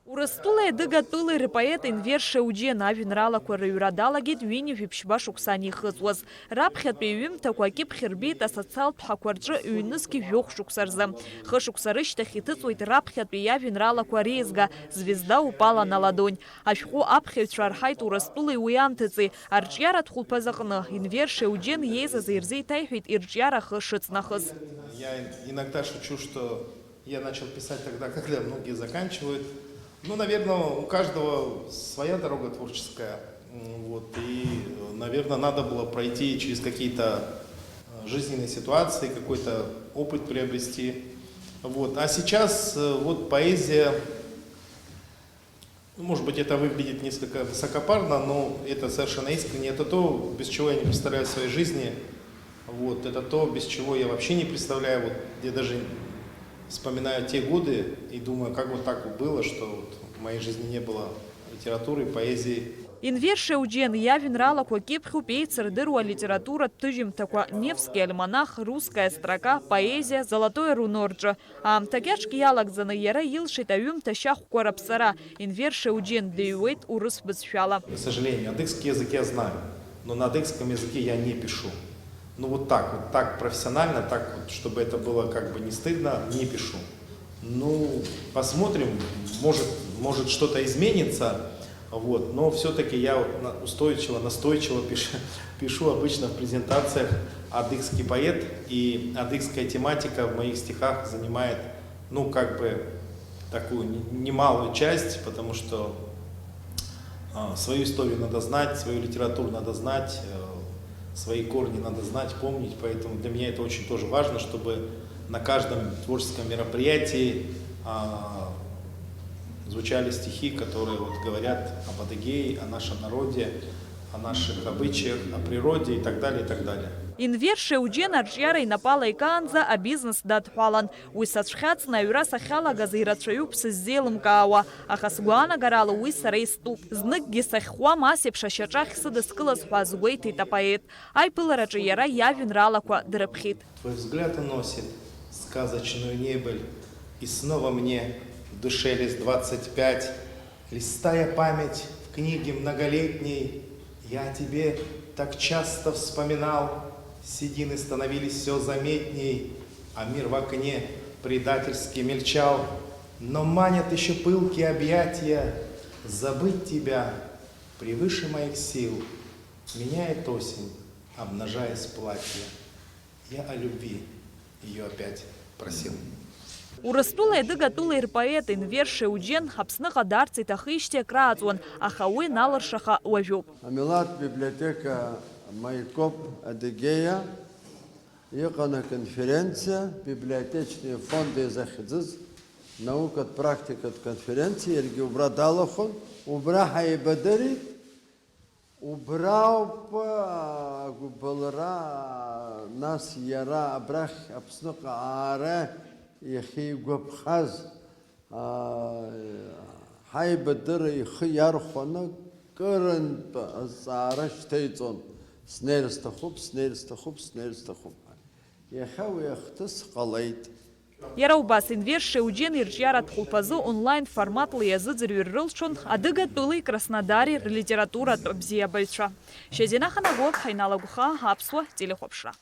Урыстулы дыгатулы репоэт Инвер Шеуджен авенралаква рыҩрадалагеит ҩынҩажә иԥшьба шықәсан ихыҵуаз. Раԥхьатәи ҩымҭақәа акьыԥхь асоциалтә ҳәақәа рҿы ҩнызқьи жәохә шықәса рзы. Хышықәса рышьҭахь иҭыҵуеит раԥхьатәи иавенралақәа реизга «Звезда упала на ладонь». Ашәҟәы аԥхьаҩцәа арҳаит Урыстәылеи уи амҭаҵеи. Арҿиаратә хәылԥаз аҟны Инвер Шеуджен иеизаз ирзеиҭаиҳәеит ирҿиара ахы шыҵнахыз. Я иногда шучу, что я начал писать тогда, когда многие заканчивают. Ну, наверное, у каждого своя дорога творческая. Вот, и, наверное, надо было пройти через какие-то жизненные ситуации, какой-то опыт приобрести. Вот. А сейчас вот поэзия, может быть, это выглядит несколько высокопарно, но это совершенно искренне. Это то, без чего я не представляю в своей жизни. Вот. Это то, без чего я вообще не представляю. Вот, я даже вспоминаю те годы и думаю, как вот так вот было, что вот в моей жизни не было литературы, поэзии. Инвер Шеуджен иавенралақәа кьыԥхьуп еицырдыруа литературатә ҭыжьымҭақәа «Невский альманах», «Русская строка», «Поэзия», «Золотое руно» рҿы. Аамҭа кьаҿк иалагӡаны иара илшеит аҩымҭа шьахәқәа раԥсара. Инвер Шеуджен дыҩуеит урыс бызшәала. К сожалению, адыгский язык я знаю, но на адыгском языке я не пишу. Ну вот так профессионально, так вот, чтобы это было как бы не стыдно, не пишу. Ну, посмотрим, может что-то изменится, вот, но все-таки я вот настойчиво пишу обычно в презентациях адыгский поэт, и адыгская тематика в моих стихах занимает, ну, как бы такую немалую часть, потому что свою историю надо знать, свою литературу надо знать, свои корни надо знать, помнить, поэтому для меня это очень тоже важно, чтобы на каждом творческом мероприятии звучали стихи, которые вот говорят об Адыгее, о нашем народе, о наших обычаях, о природе и так далее, и так далее. Инвер Шеуджен арҿиара инапала икаанӡа абизнес дадҳәалан. Уи сацәхьаҵны аҩра сахьалагаз ирацәаҩуп сыззеилымкаауа, аха сгәаанагарала уи сара истәуп. Зныкгьы сахьхәуам асеиԥш ашьаҿахь сыдыскылаз ҳәа азгәеиҭеит апоет. Аиԥылараҿы иара иавенралақәа дрыԥхьеит. Твой взгляд уносит сказочную небыль, и снова мне в душе лист 25, листая память в книге многолетней, я о тебе так часто вспоминал, седины становились все заметней, а мир в окне предательски мельчал, но манят еще пылкие объятия, забыть тебя превыше моих сил, меняет осень, обнажаясь платье. Я о любви ее опять просил. Урыстәылеи адыгатәылеи рпоет Инвер Шеуджен Аԥсныҟа дарц иҭахижьҭеи акрааҵуан, аха уи налыршаха уажәоуп. Амилаҭтә библиотека Майкоп Адыгеиа иҟан аконференциа, библиотечные фонды захьӡыз наукатә практикатә конференциа, иаргьы убра далахон, убра ҳаибадырит, убрауп агәыбылра, нас иара абрахь Аԥсныҟа аара иахьигәаԥхаз ҳаибадыра ихы иархәаны кырынтә азҵаара шьҭеиҵон. Снеир сҭахуп, снеир сҭахуп, снеир сҭахуп. Иахьа уи ахҭыс ҟалеит. Иара убас Инвер Шеуджен ирҿиаратә хәылԥазы онлайн форматла иазыӡырҩыр рылшон адыгатәылеи Краснодари рлитературатә бзиабаҩцәа. Шьазина Ханагәыԥ, Ҳаиналагәха, Аԥсуа телехәаԥшра.